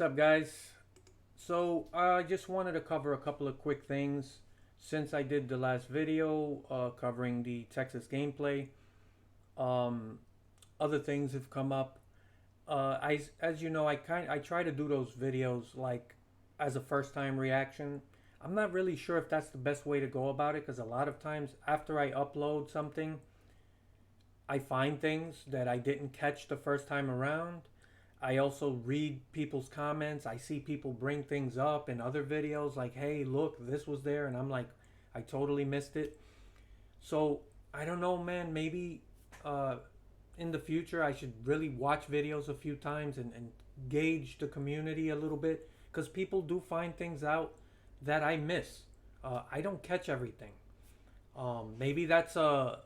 up, guys? So I just wanted to cover a couple of quick things since I did the last video covering the Texas gameplay. Um, Other things have come up. As you know, I try to do those videos like as a first time reaction. I'm not really sure if that's the best way to go about it because a lot of times after I upload something, I find things that I didn't catch the first time around. I also read people's comments. I see people bring things up in other videos like, hey, look, this was there. And I'm like, I totally missed it. So I don't know, man. Maybe uh, in the future I should really watch videos a few times and gauge the community a little bit because people do find things out that I miss. I don't catch everything. Maybe that's a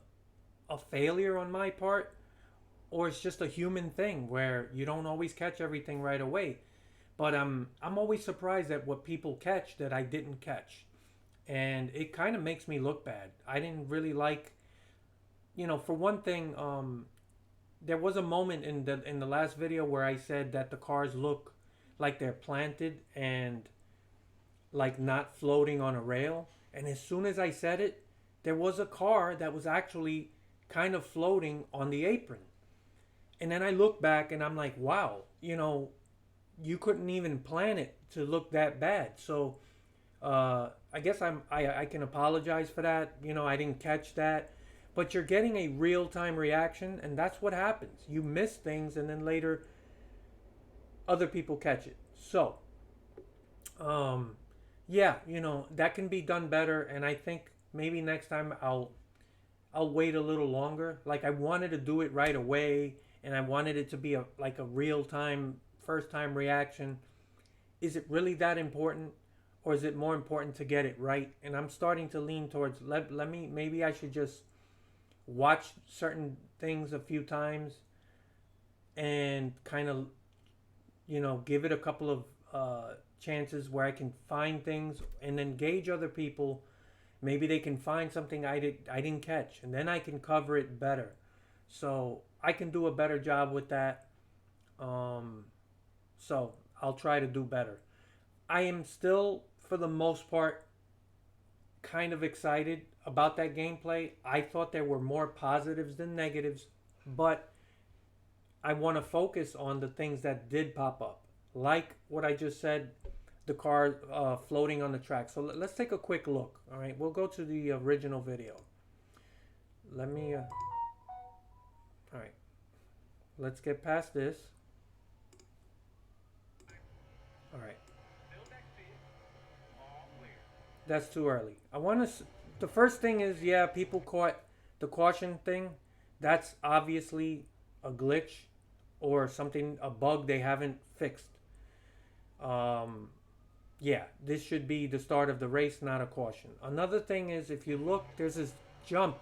failure on my part, or it's just a human thing where you don't always catch everything right away. But I'm always surprised at what people catch that I didn't catch, and it kind of makes me look bad. I didn't really like, for one thing, there was a moment in the last video where I said that the cars look like they're planted and like not floating on a rail. And as soon as I said it, there was a car that was actually kind of floating on the apron. And then I look back and I'm like, wow, you couldn't even plan it to look that bad. So I guess I can apologize for that. I didn't catch that. But you're getting a real time reaction, and that's what happens. You miss things, and then later other people catch it. So yeah, that can be done better, and I think maybe next time I'll wait a little longer. Like I wanted to do it right away, and I wanted it to be a real time first time reaction. Is it really that important, or is it more important to get it right? And I'm starting to lean towards let me maybe I should just watch certain things a few times and kind of give it a couple of chances where I can find things and then gauge other people. Maybe they can find something I didn't catch, and then I can cover it better. So I can do a better job with that. Um, so I'll try to do better. I am still, for the most part, kind of excited about that gameplay. I thought there were more positives than negatives, but I want to focus on the things that did pop up, like what I just said, the car floating on the track. So let's take a quick look. All right, we'll go to the original video. Let me. All right, let's get past this. All right, that's too early. I want to. The first thing is, yeah, people caught the caution thing. That's obviously a glitch or something, a bug they haven't fixed. Um, yeah, this should be the start of the race, not a caution. Another thing is, if you look, there's this jump.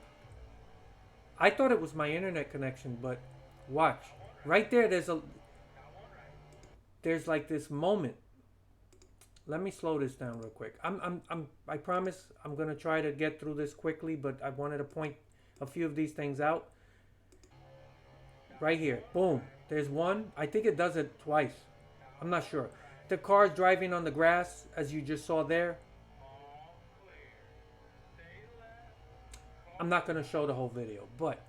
I thought it was my internet connection, but watch. Right there, there's like this moment. Let me slow this down real quick. I promise I'm gonna try to get through this quickly, but I wanted to point a few of these things out. Right here, boom. There's one. I think it does it twice. I'm not sure. The car's driving on the grass, as you just saw there. I'm not going to show the whole video, but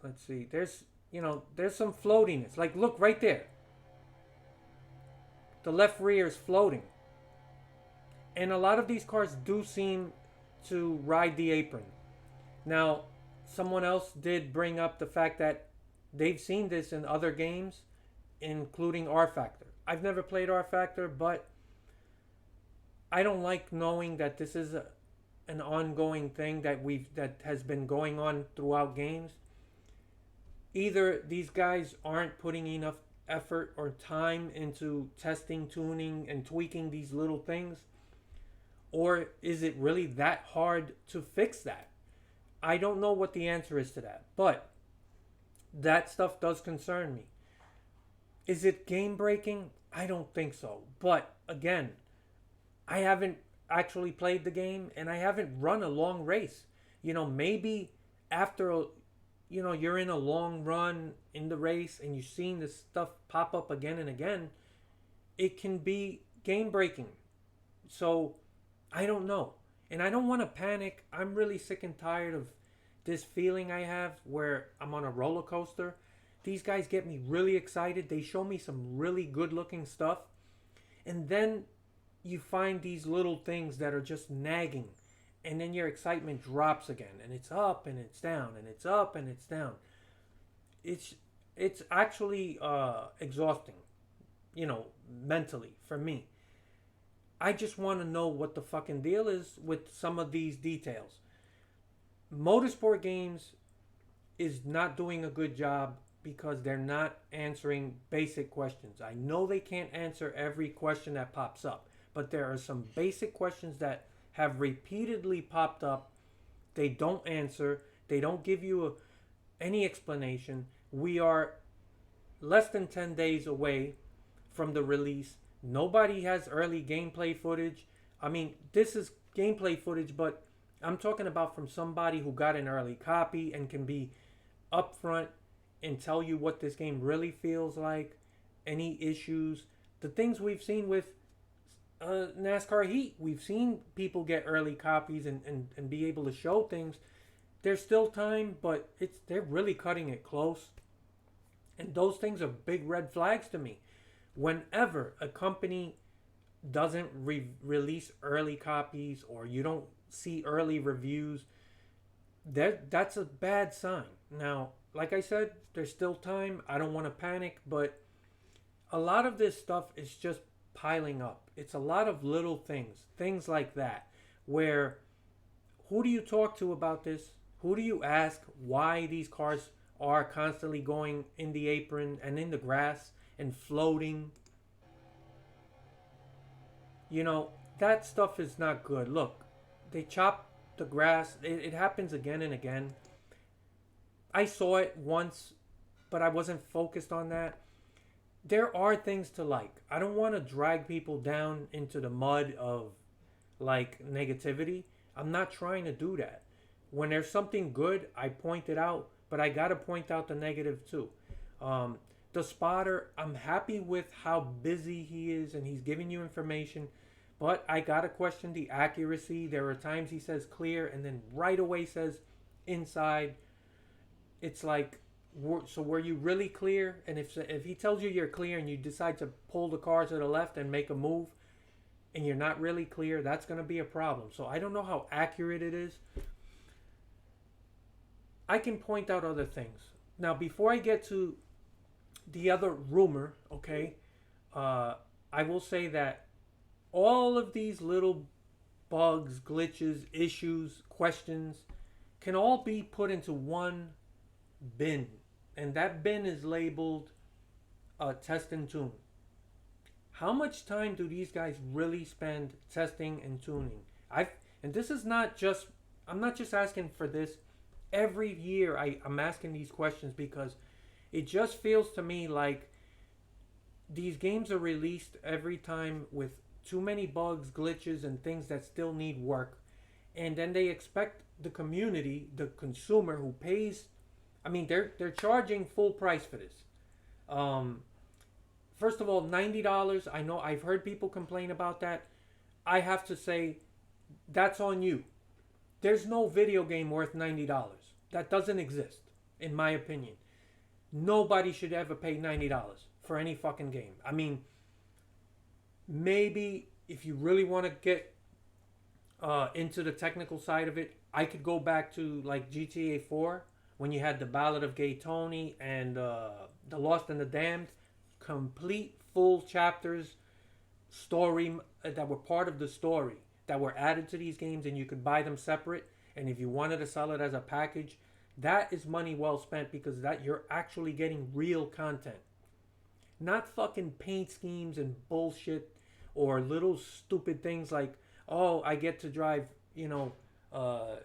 let's see. There's some floatiness. Like, look right there. The left rear is floating. And a lot of these cars do seem to ride the apron. Now, someone else did bring up the fact that they've seen this in other games, including R Factor. I've never played R Factor, but I don't like knowing that this is an ongoing thing that has been going on throughout games. Either these guys aren't putting enough effort or time into testing, tuning, and tweaking these little things, or is it really that hard to fix that? I don't know what the answer is to that, but that stuff does concern me. Is it game breaking? I don't think so. But again, I haven't actually played the game and I haven't run a long race. Maybe after you're in a long run in the race and you're seeing this stuff pop up again and again, it can be game breaking. So I don't know. And I don't want to panic. I'm really sick and tired of this feeling I have where I'm on a roller coaster. These guys get me really excited. They show me some really good looking stuff. And then you find these little things that are just nagging. And then your excitement drops again. And it's up and it's down. And it's up and it's down. It's it's actually exhausting, mentally for me. I just want to know what the fucking deal is with some of these details. Motorsport games is not doing a good job because they're not answering basic questions. I know they can't answer every question that pops up, but there are some basic questions that have repeatedly popped up. They don't answer, they don't give you any explanation. We are less than 10 days away from the release. Nobody has early gameplay footage. I mean, this is gameplay footage, but I'm talking about from somebody who got an early copy and can be upfront and tell you what this game really feels like, any issues, the things we've seen with NASCAR Heat. We've seen people get early copies and be able to show things. There's still time, but they're really cutting it close. And those things are big red flags to me. Whenever a company doesn't release early copies or you don't see early reviews, that's a bad sign. Now, like I said, there's still time. I don't want to panic, but a lot of this stuff is just piling up. It's a lot of little things like that, where who do you talk to about this? Who do you ask why these cars are constantly going in the apron and in the grass and floating? That stuff is not good. Look, they chop the grass. It happens again and again. I saw it once, but I wasn't focused on that. There are things to like. I don't want to drag people down into the mud of like negativity. I'm not trying to do that. When there's something good, I point it out, but I got to point out the negative too. Um, the spotter, I'm happy with how busy he is and he's giving you information, but I got to question the accuracy. There are times he says clear and then right away says inside. It's like, so were you really clear? And if he tells you you're clear and you decide to pull the car to the left and make a move and you're not really clear, that's going to be a problem. So I don't know how accurate it is. I can point out other things. Now, before I get to the other rumor, okay, I will say that all of these little bugs, glitches, issues, questions can all be put into one bin. And that bin is labeled test and tune. How much time do these guys really spend testing and tuning? And this is not just, I'm not just asking for this. Every year I'm asking these questions because it just feels to me like these games are released every time with too many bugs, glitches, and things that still need work. And then they expect the community, the consumer who pays, I mean, they're charging full price for this. Um, First of all, $90. I know I've heard people complain about that. I have to say, that's on you. There's no video game worth $90. That doesn't exist, in my opinion. Nobody should ever pay $90 for any fucking game. I mean, maybe if you really want to get into the technical side of it, I could go back to like GTA 4 when you had the Ballad of Gay Tony and the Lost and the Damned, complete full chapters, story that were part of the story that were added to these games, and you could buy them separate. And if you wanted to sell it as a package, that is money well spent because that you're actually getting real content, not fucking paint schemes and bullshit or little stupid things like, oh, I get to drive, uh,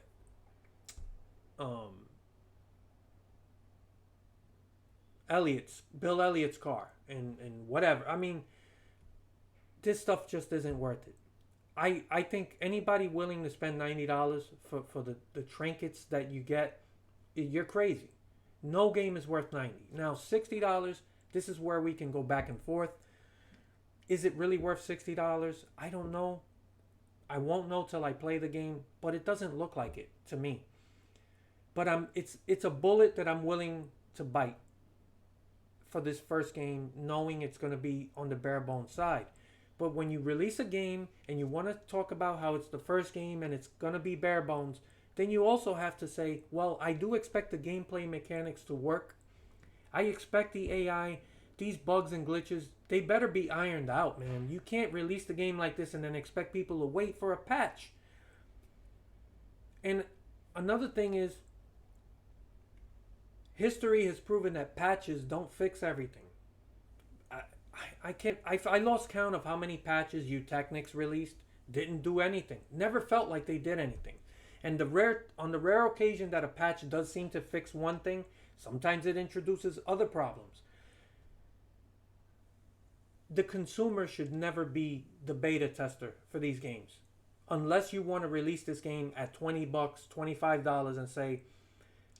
um, Bill Elliott's car and whatever. I mean, this stuff just isn't worth it. I think anybody willing to spend $90 for the trinkets that you get, you're crazy. No game is worth 90. Now $60, this is where we can go back and forth. Is it really worth $60? I don't know. I won't know till I play the game, but it doesn't look like it to me. But it's a bullet that I'm willing to bite for this first game, knowing it's going to be on the bare bones side. But when you release a game and you want to talk about how it's the first game and it's going to be bare bones, then you also have to say, well, I do expect the gameplay mechanics to work. I expect the AI, these bugs and glitches, they better be ironed out, man. You can't release the game like this and then expect people to wait for a patch. And another thing is, history has proven that patches don't fix everything. I can't. I lost count of how many patches Eutechnics released. Didn't do anything. Never felt like they did anything. And on the rare occasion that a patch does seem to fix one thing, sometimes it introduces other problems. The consumer should never be the beta tester for these games, unless you want to release this game at $20, $25, and say,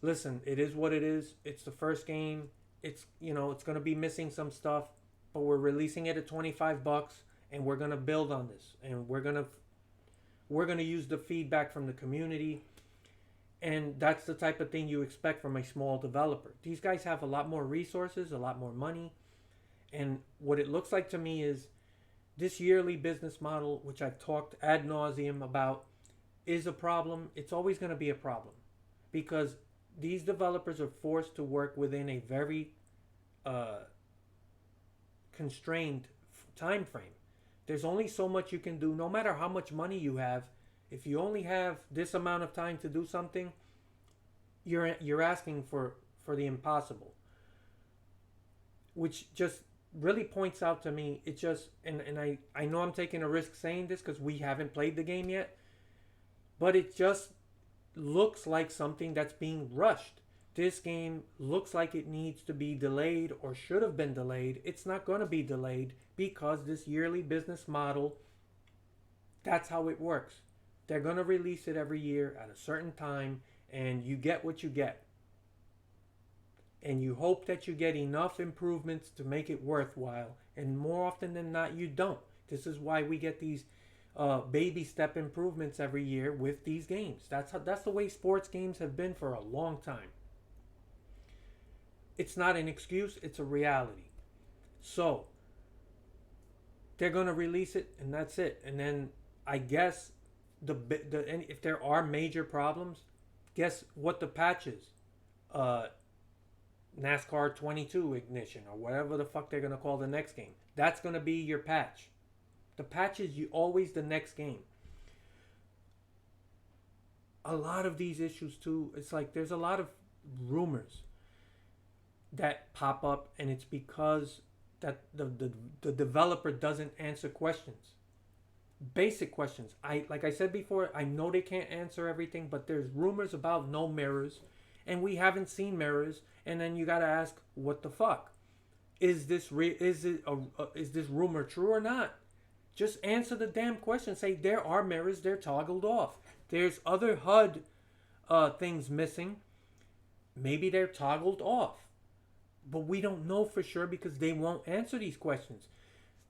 listen, it is what it is. It's the first game. It's it's going to be missing some stuff, but we're releasing it at $25 and we're going to build on this, and we're going to use the feedback from the community. And that's the type of thing you expect from a small developer. These guys have a lot more resources, a lot more money. And what it looks like to me is this yearly business model, which I've talked ad nauseum about, is a problem. It's always going to be a problem because these developers are forced to work within a very constrained time frame. There's only so much you can do, no matter how much money you have. If you only have this amount of time to do something, you're asking for the impossible, which just really points out to me. It just and I know I'm taking a risk saying this because we haven't played the game yet, but it just looks like something that's being rushed. This game looks like it needs to be delayed or should have been delayed. It's not going to be delayed because this yearly business model, that's how it works. They're going to release it every year at a certain time, and you get what you get. And you hope that you get enough improvements to make it worthwhile. And more often than not, you don't. This is why we get these baby step improvements every year with these games. That's the way sports games have been for a long time. It's not an excuse, it's a reality. So they're going to release it, and that's it. And then I guess if there are major problems, guess what the patch is? NASCAR 22 ignition, or whatever the fuck they're going to call the next game. That's going to be your patch. The patch is always the next game. A lot of these issues too, it's like there's a lot of rumors that pop up, and it's because that the developer doesn't answer questions. Basic questions. Like I said before, I know they can't answer everything, but there's rumors about no mirrors, and we haven't seen mirrors. And then you gotta ask, what the fuck? Is this rumor true or not? Just answer the damn question. Say there are mirrors, they're toggled off. There's other HUD things missing. Maybe they're toggled off, but we don't know for sure because they won't answer these questions.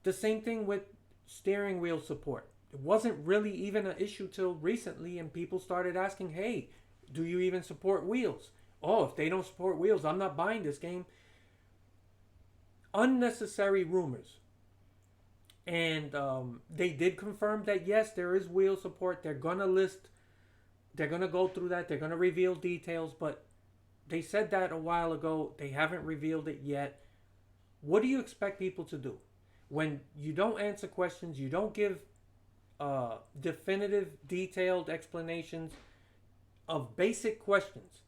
The same thing with steering wheel support. It wasn't really even an issue till recently, and people started asking, hey, do you even support wheels? Oh, if they don't support wheels, I'm not buying this game. Unnecessary rumors. And they did confirm that yes, there is wheel support. They're going to go through that. They're going to reveal details, but they said that a while ago. They haven't revealed it yet. What do you expect people to do? When you don't answer questions, you don't give definitive, detailed explanations of basic questions,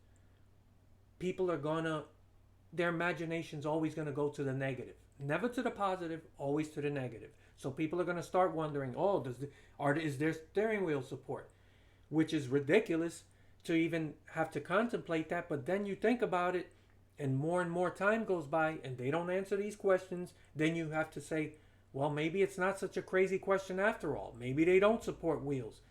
people are their imagination's always gonna go to the negative. Never to the positive, always to the negative. So people are gonna start wondering, oh, is there steering wheel support? Which is ridiculous to even have to contemplate that, but then you think about it, and more time goes by, and they don't answer these questions, then you have to say, well, maybe it's not such a crazy question after all. Maybe they don't support wheels.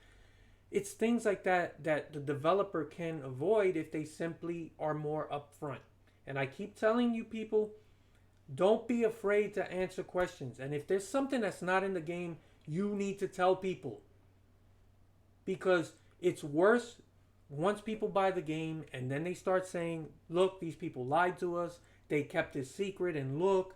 It's things like that the developer can avoid if they simply are more upfront. And I keep telling you people, don't be afraid to answer questions. And if there's something that's not in the game, you need to tell people. Because it's worse once people buy the game and then they start saying, look, these people lied to us. They kept it secret. And look,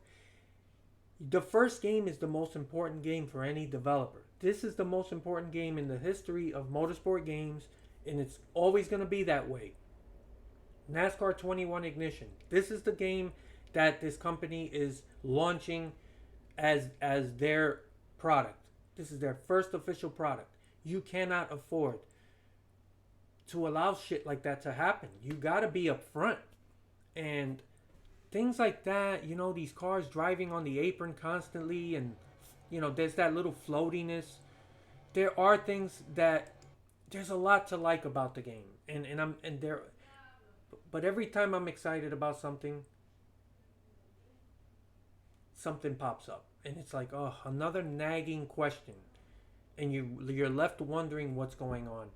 the first game is the most important game for any developer. This is the most important game in the history of motorsport games. And it's always going to be that way. NASCAR 21 Ignition. This is the game that this company is launching as their product. This is their first official product. You cannot afford to allow shit like that to happen. You got to be upfront. And things like that, you know, these cars driving on the apron constantly, and you know, there's that little floatiness. There are things that there's a lot to like about the game. And there, but every time I'm excited about something, something pops up, and it's like, oh, another nagging question, and you're left wondering what's going on.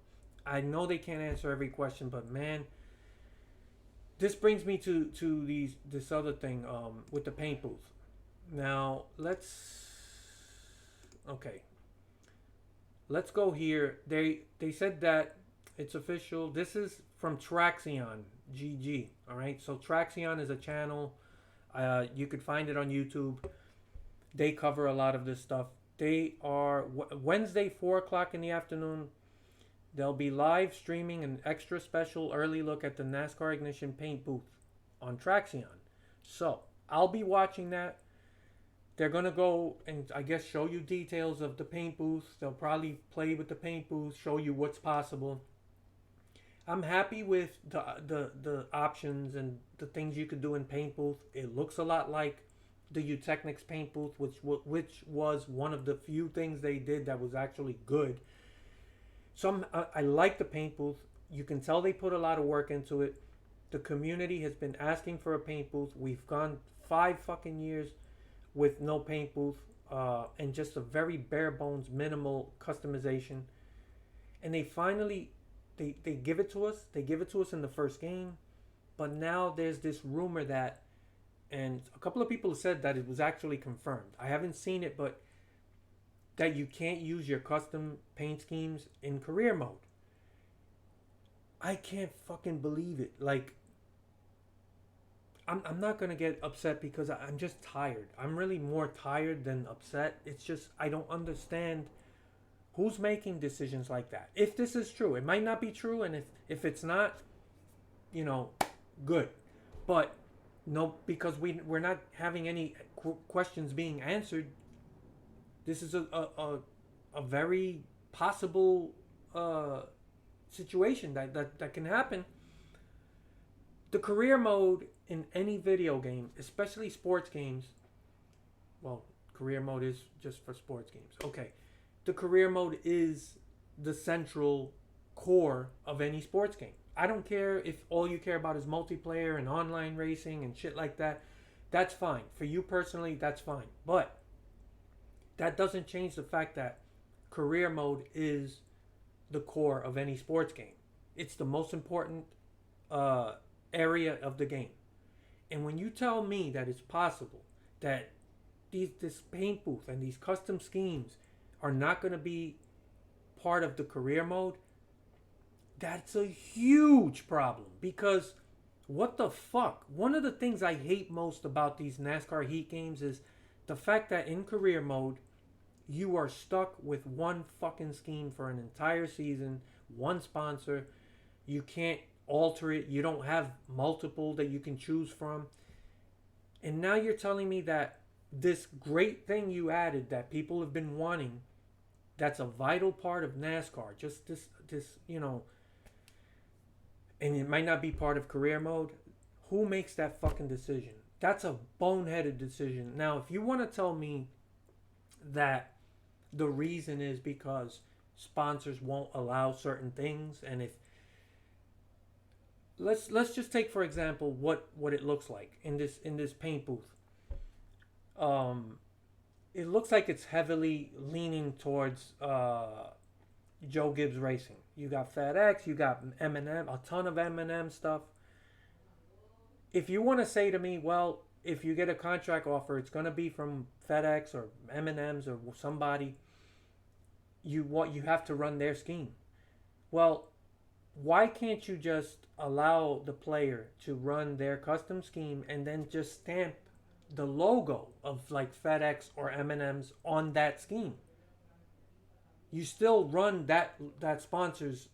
I know they can't answer every question, but man, this brings me to this other thing with the paint booth. Now let's go here. They said that it's official. This is from Traxion GG. All right, so Traxion is a channel. You could find it on YouTube. They cover a lot of this stuff. They are Wednesday, 4 o'clock in the afternoon. They'll be live streaming an extra special early look at the NASCAR Ignition paint booth on Traxion. So I'll be watching that. They're gonna go and I guess show you details of the paint booth. They'll probably play with the paint booth, show you what's possible. I'm happy with the options and the things you could do in paint booth. It looks a lot like the Utechnics paint booth, which was one of the few things they did that was actually good. So I like the paint booth. You can tell they put a lot of work into it. The community has been asking for a paint booth. We've gone 5 fucking years with no paint booth and just a very bare bones, minimal customization. And they finally, they give it to us. They give it to us in the first game. But now there's this rumor that, and a couple of people have said that it was actually confirmed. I haven't seen it, but that you can't use your custom paint schemes in career mode. I can't fucking believe it. Like, I'm not going to get upset because I'm just tired. I'm really more tired than upset. It's just, I don't understand who's making decisions like that. If this is true, it might not be true. And if it's not, you know, good. But no, because we're not having any questions being answered. This is a very possible situation that can happen. The career mode in any video game, especially sports games, well, career mode is just for sports games. Okay. The career mode is the central core of any sports game. I don't care if all you care about is multiplayer and online racing and shit like that. That's fine. For you personally, that's fine. But that doesn't change the fact that career mode is the core of any sports game. It's the most important area of the game. And when you tell me that it's possible that this paint booth and these custom schemes are not going to be part of the career mode, that's a huge problem. Because what the fuck? One of the things I hate most about these NASCAR Heat games is the fact that in career mode, you are stuck with one fucking scheme for an entire season, one sponsor. You can't alter it. You don't have multiple that you can choose from. And now you're telling me that this great thing you added that people have been wanting, that's a vital part of NASCAR, just this, you know, and it might not be part of career mode. Who makes that fucking decision? That's a boneheaded decision. Now, if you want to tell me that the reason is because sponsors won't allow certain things, and if let's just take for example what it looks like in this paint booth. It looks like it's heavily leaning towards Joe Gibbs Racing. You got FedEx, you got M&M, a ton of M&M stuff. If you want to say to me, well, if you get a contract offer, it's going to be from FedEx or M&M's or somebody, you have to run their scheme. Well, why can't you just allow the player to run their custom scheme and then just stamp the logo of like FedEx or M&M's on that scheme? You still run that sponsor's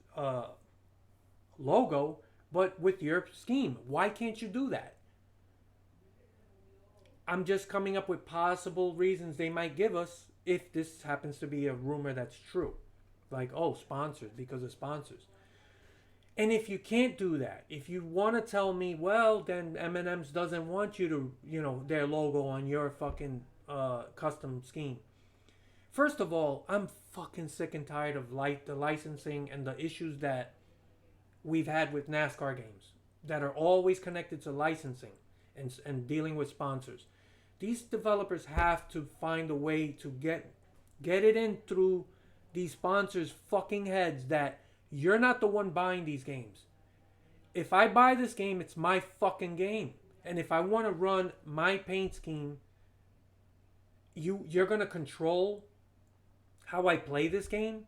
logo, but with your scheme. Why can't you do that? I'm just coming up with possible reasons they might give us if this happens to be a rumor that's true. Like, oh, sponsors, because of sponsors. And if you can't do that, if you want to tell me, well, then M&M's doesn't want you to, their logo on your fucking custom scheme. First of all, I'm fucking sick and tired of the licensing and the issues that we've had with NASCAR games that are always connected to licensing and dealing with sponsors. These developers have to find a way to get it in through these sponsors' fucking heads that you're not the one buying these games. If I buy this game, it's my fucking game. And if I want to run my paint scheme, you're going to control how I play this game.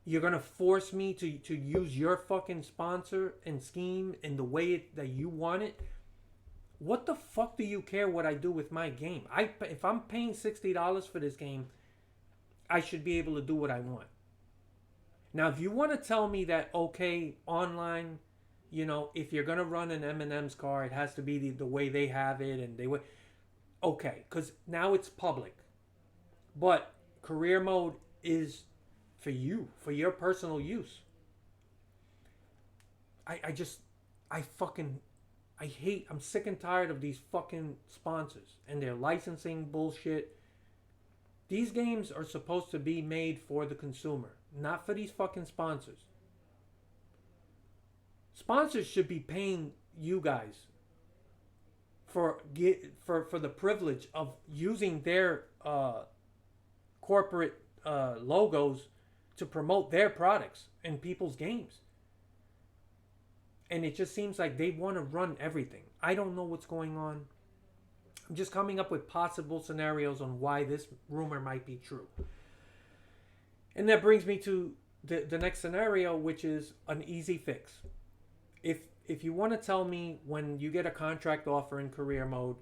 You're going to force me to use your fucking sponsor and scheme in the way that you want it. What the fuck do you care what I do with my game? If I'm paying $60 for this game, I should be able to do what I want. Now, if you want to tell me that, okay, online, if you're going to run an M&M's car, it has to be the way they have it and they would. Okay, because now it's public. But career mode is for you, for your personal use. I'm sick and tired of these fucking sponsors and their licensing bullshit. These games are supposed to be made for the consumer, not for these fucking sponsors. Sponsors should be paying you guys for the privilege of using their corporate logos to promote their products in people's games. And it just seems like they want to run everything. I don't know what's going on. I'm just coming up with possible scenarios on why this rumor might be true. And that brings me to the next scenario, which is an easy fix. If you want to tell me when you get a contract offer in career mode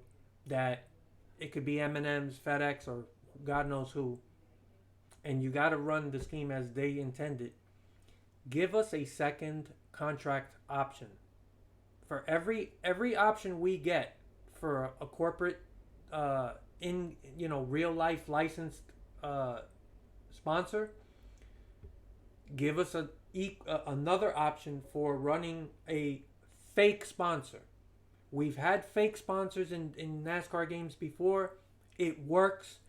that it could be M&M's, FedEx, or God knows who, and you got to run the scheme as they intended, give us a second contract option. For every option we get for a corporate in real life licensed sponsor, give us another option for running a fake sponsor. We've had fake sponsors in NASCAR games before. It works.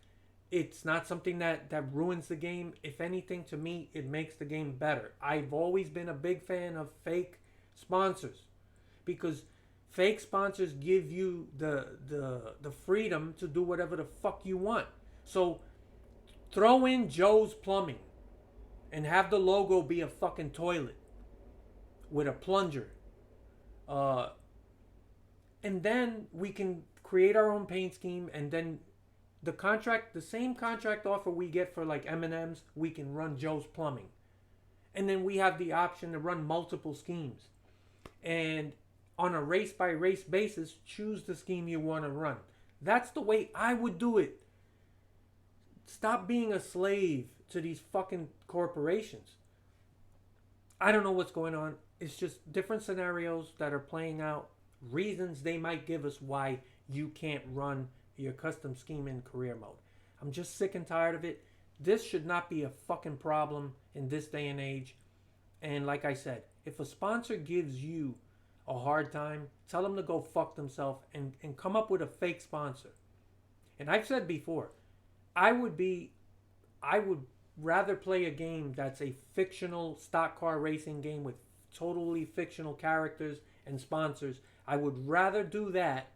It's not something that ruins the game. If anything, to me, it makes the game better. I've always been a big fan of fake sponsors because fake sponsors give you the freedom to do whatever the fuck you want. So throw in Joe's Plumbing and have the logo be a fucking toilet with a plunger. And then we can create our own paint scheme, and then the same contract offer we get for like M&M's, we can run Joe's Plumbing. And then we have the option to run multiple schemes. And on a race by race basis, choose the scheme you want to run. That's the way I would do it. Stop being a slave to these fucking corporations. I don't know what's going on. It's just different scenarios that are playing out. Reasons they might give us why you can't run your custom scheme in career mode. I'm just sick and tired of it. This should not be a fucking problem in this day and age. And like I said, if a sponsor gives you a hard time, tell them to go fuck themselves and come up with a fake sponsor. And I've said before, I would rather play a game that's a fictional stock car racing game with totally fictional characters and sponsors. I would rather do that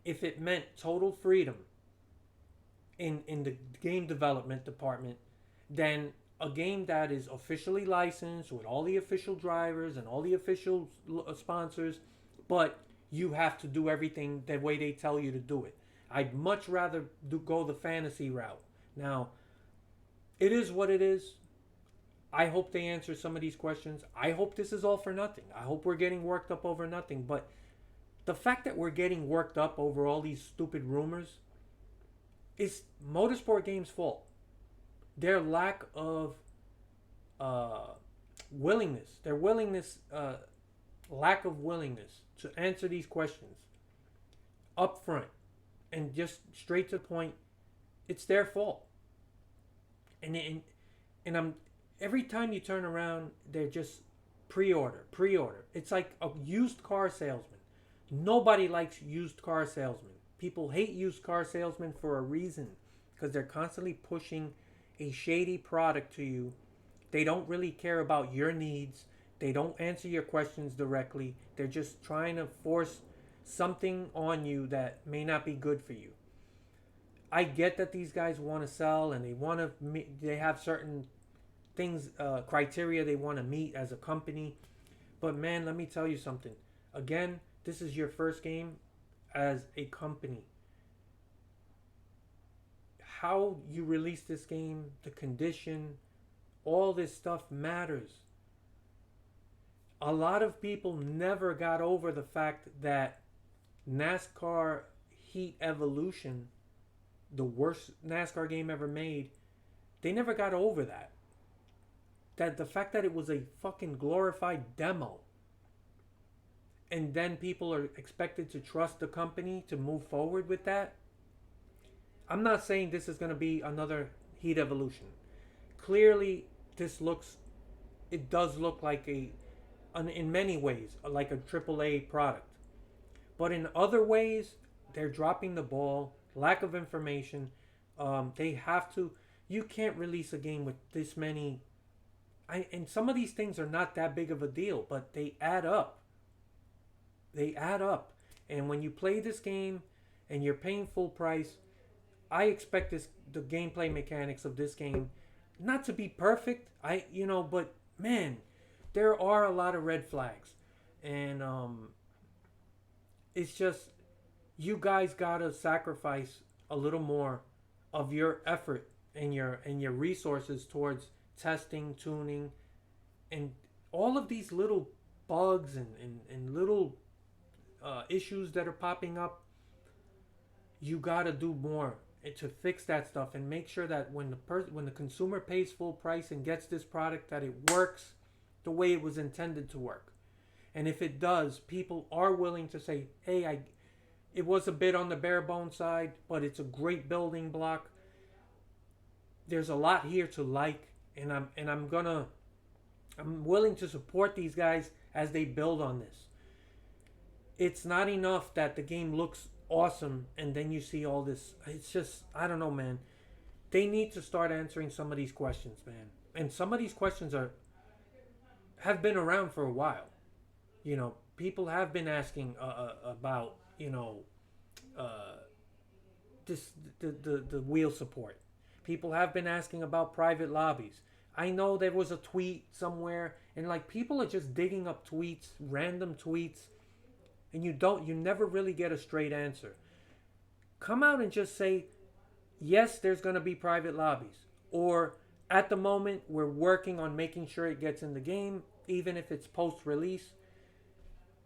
if it meant total freedom in the game development department than a game that is officially licensed with all the official drivers and all the official sponsors, but you have to do everything the way they tell you to do it. I'd much rather go the fantasy route. Now, it is what it is. I hope they answer some of these questions. I hope this is all for nothing. I hope we're getting worked up over nothing. But the fact that we're getting worked up over all these stupid rumors is Motorsport Games' fault. Their lack of uh, willingness, lack of willingness to answer these questions up front and just straight to the point. It's their fault. And I'm every time you turn around, they're just pre-order. It's like a used car salesman. Nobody likes used car salesmen. People hate used car salesmen for a reason, because they're constantly pushing a shady product to you. They don't really care about your needs. They don't answer your questions directly. They're just trying to force something on you that may not be good for you. I get that these guys want to sell and they have certain things, criteria they want to meet as a company. But man, let me tell you something. Again, this is your first game as a company. How you release this game, the condition, all this stuff matters. A lot of people never got over the fact that NASCAR Heat Evolution, the worst NASCAR game ever made, they never got over that. That the fact that it was a fucking glorified demo. And then people are expected to trust the company to move forward with that. I'm not saying this is going to be another Heat Evolution. Clearly, it does look like in many ways, like a AAA product. But in other ways, they're dropping the ball, lack of information. You can't release a game with this many. And some of these things are not that big of a deal, but they add up. They add up. And when you play this game and you're paying full price, I expect the gameplay mechanics of this game not to be perfect. But man, there are a lot of red flags. And it's just, you guys gotta sacrifice a little more of your effort and your resources towards testing, tuning, and all of these little bugs and little issues that are popping up. You gotta do more to fix that stuff and make sure that when the consumer pays full price and gets this product, that it works the way it was intended to work. And if it does, people are willing to say, hey, it was a bit on the bare bone side, but it's a great building block. There's a lot here to like, and I'm willing to support these guys as they build on this. It's not enough that the game looks awesome and then you see all this. It's just, I don't know, man. They need to start answering some of these questions, man. And some of these questions have been around for a while. People have been asking about, the wheel support. People have been asking about private lobbies. I know there was a tweet somewhere, and people are just digging up tweets, random tweets, and you never really get a straight answer. Come out and just say, yes, there's going to be private lobbies, or at the moment we're working on making sure it gets in the game, even if it's post-release.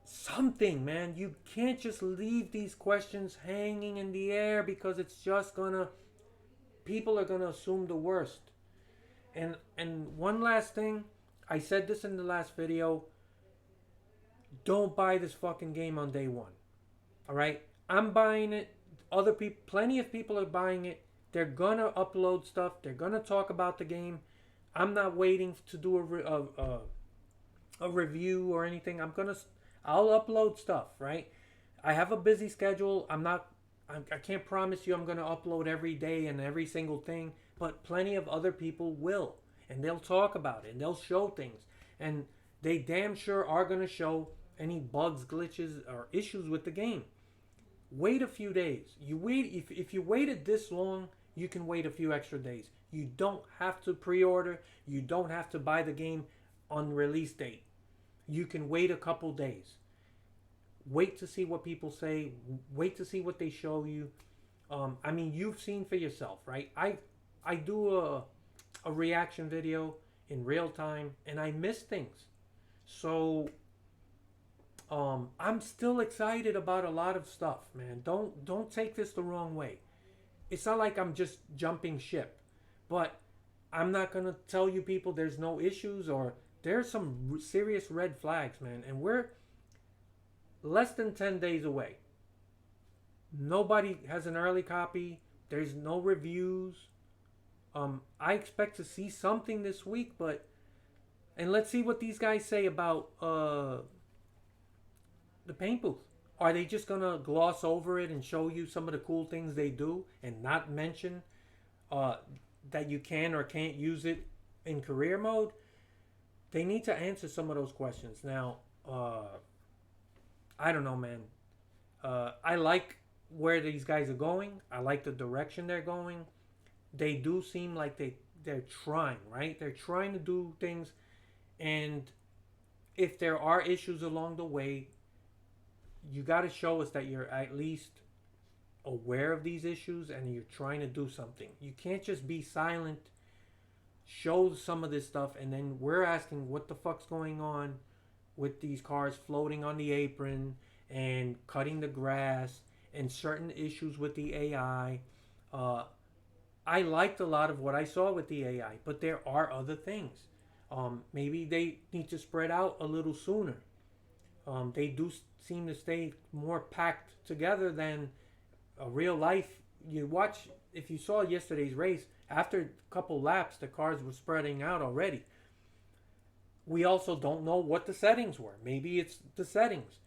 Something, man. You can't just leave these questions hanging in the air, because it's just people are gonna assume the worst. And one last thing, I said this in the last video. Don't buy this fucking game on day one. All right, I'm buying it. Other people, plenty of people are buying it. They're gonna upload stuff. They're gonna talk about the game. I'm not waiting to do a review or anything. I'll upload stuff, right? I have a busy schedule. I can't promise you I'm going to upload every day and every single thing, but plenty of other people will, and they'll talk about it and they'll show things, and they damn sure are going to show any bugs, glitches, or issues with the game. Wait a few days. If you waited this long, you can wait a few extra days. You don't have to pre-order. You don't have to buy the game on release date. You can wait a couple days. Wait to see what people say. Wait to see what they show you. I mean, you've seen for yourself, right? I do a reaction video in real time, and I miss things. So I'm still excited about a lot of stuff, man. Don't take this the wrong way. It's not like I'm just jumping ship, but I'm not gonna tell you people there's no issues or there's some serious red flags, man. And we're less than 10 days away. Nobody has an early copy. There's no reviews. I expect to see something this week, but and let's see what these guys say about the paint booth. Are they just gonna gloss over it and show you some of the cool things they do and not mention uh, that you can or can't use it in career mode? They need to answer some of those questions. Now, I don't know, man. I like where these guys are going. I like the direction they're going. They do seem like they're trying, right? They're trying to do things, and if there are issues along the way, you got to show us that you're at least aware of these issues and you're trying to do something. You can't just be silent, show some of this stuff, and then we're asking what the fuck's going on with these cars floating on the apron and cutting the grass and certain issues with the AI. I liked a lot of what I saw with the AI, but there are other things. Maybe they need to spread out a little sooner. They do seem to stay more packed together than a real life. You watch, if you saw yesterday's race, after a couple laps, the cars were spreading out already. We also don't know what the settings were. Maybe it's the settings.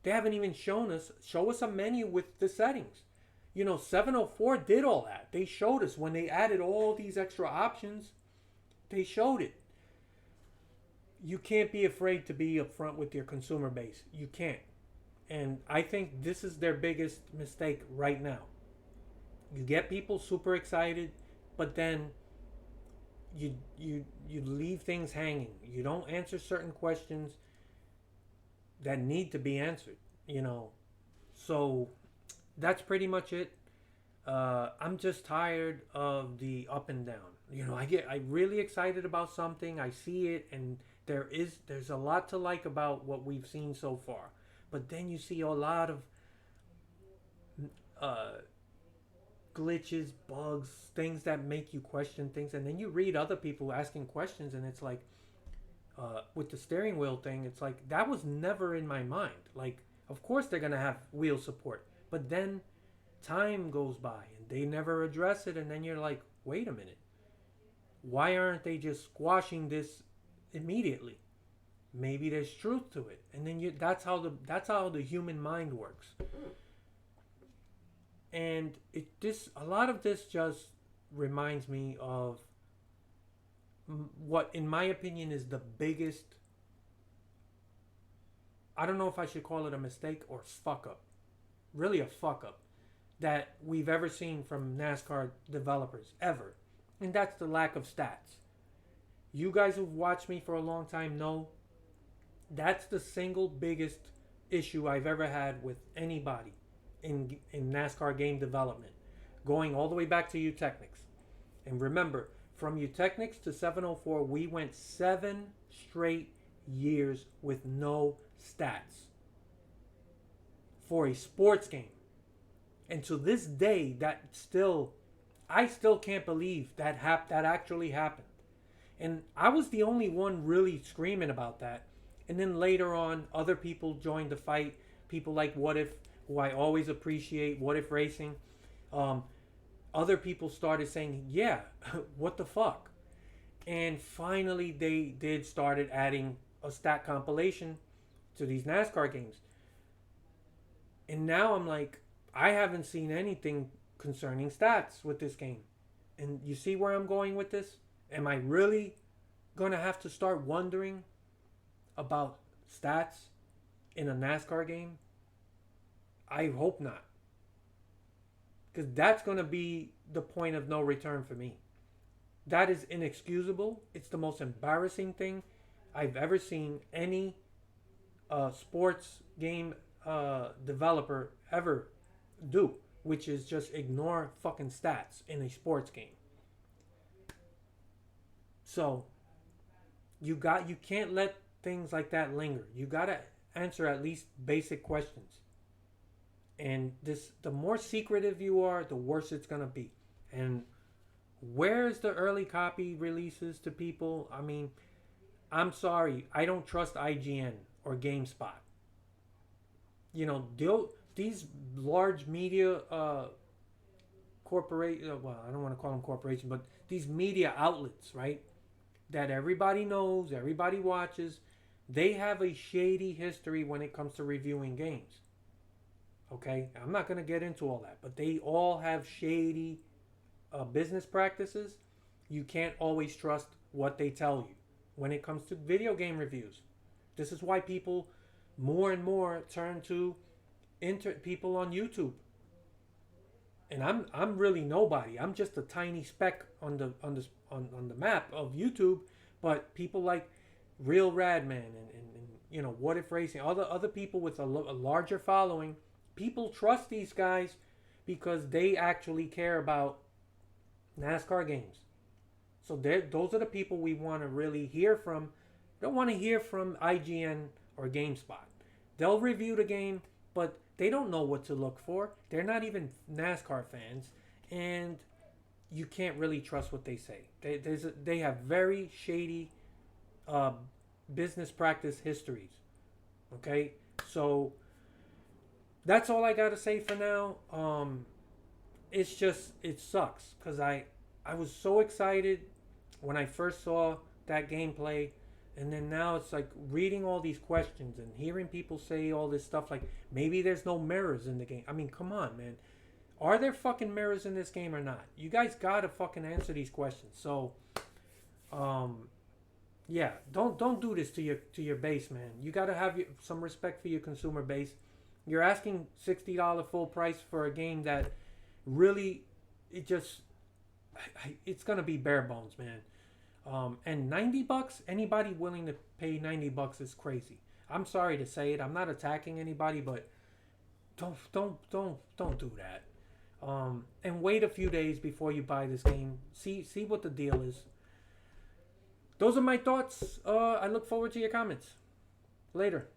They haven't even show us a menu with the settings. You know, 704 did all that. They showed us when they added all these extra options, they showed it. You can't be afraid to be upfront with your consumer base. You can't. And I think this is their biggest mistake right now. You get people super excited, but then you leave things hanging. You don't answer certain questions that need to be answered, you know. So that's pretty much it. I'm just tired of the up and down. You know, I really excited about something. I see it, and there's a lot to like about what we've seen so far. But then you see a lot of uh, glitches, bugs, things that make you question things, and then you read other people asking questions, and it's like, with the steering wheel thing, it's like that was never in my mind. Like, of course they're gonna have wheel support, but then time goes by and they never address it, and then you're like, wait a minute, why aren't they just squashing this immediately? Maybe there's truth to it, and then that's how the human mind works. And a lot of this just reminds me of what in my opinion is the biggest, I don't know if I should call it a mistake or fuck up, really a fuck up, that we've ever seen from NASCAR developers ever, and that's the lack of stats. You guys who've watched me for a long time know that's the single biggest issue I've ever had with anybody in NASCAR game development, going all the way back to Eutechnics. And remember, from Eutechnics to 704, we went 7 straight years with no stats for a sports game. And to this day, I still can't believe that actually happened. And I was the only one really screaming about that. And then later on, other people joined the fight. People like What If, who I always appreciate, What If Racing. Other people started saying, yeah, what the fuck? And finally, they started adding a stat compilation to these NASCAR games. And now I'm like, I haven't seen anything concerning stats with this game. And you see where I'm going with this? Am I really going to have to start wondering about stats in a NASCAR game? I hope not. Because that's going to be the point of no return for me. That is inexcusable. It's the most embarrassing thing I've ever seen any sports game developer ever do, which is just ignore fucking stats in a sports game. So you can't let things like that linger. You gotta answer at least basic questions. And this, the more secretive you are, the worse it's gonna be. And where's the early copy releases to people? I mean, I'm sorry, I don't trust IGN or GameSpot. You know, these large media corporate, well, I don't want to call them corporations, but these media outlets, right? That everybody knows, everybody watches, they have a shady history when it comes to reviewing games. Okay, I'm not going to get into all that, but they all have shady business practices. You can't always trust what they tell you when it comes to video game reviews. This is why people more and more turn to people on YouTube. And I'm really nobody. I'm just a tiny speck on the map of YouTube. But people like Real Radman and you know What If Racing, other people with a larger following, people trust these guys because they actually care about NASCAR games. So those are the people we want to really hear from. We don't want to hear from IGN or GameSpot. They'll review the game, but they don't know what to look for. They're not even NASCAR fans, and you can't really trust what they say. They have very shady uh, business practice histories. Okay, so that's all I gotta say for now. It's just it sucks because I was so excited when I first saw that gameplay, and then now it's like reading all these questions and hearing people say all this stuff like maybe there's no mirrors in the game. I mean, come on, man. Are there fucking mirrors in this game or not? You guys gotta fucking answer these questions. So, yeah, don't do this to your base, man. You gotta have some respect for your consumer base. You're asking $60 full price for a game that really, it just, it's gonna be bare bones, man. And $90, anybody willing to pay $90 is crazy. I'm sorry to say it. I'm not attacking anybody, but don't do that. And wait a few days before you buy this game. See what the deal is. Those are my thoughts. I look forward to your comments. Later.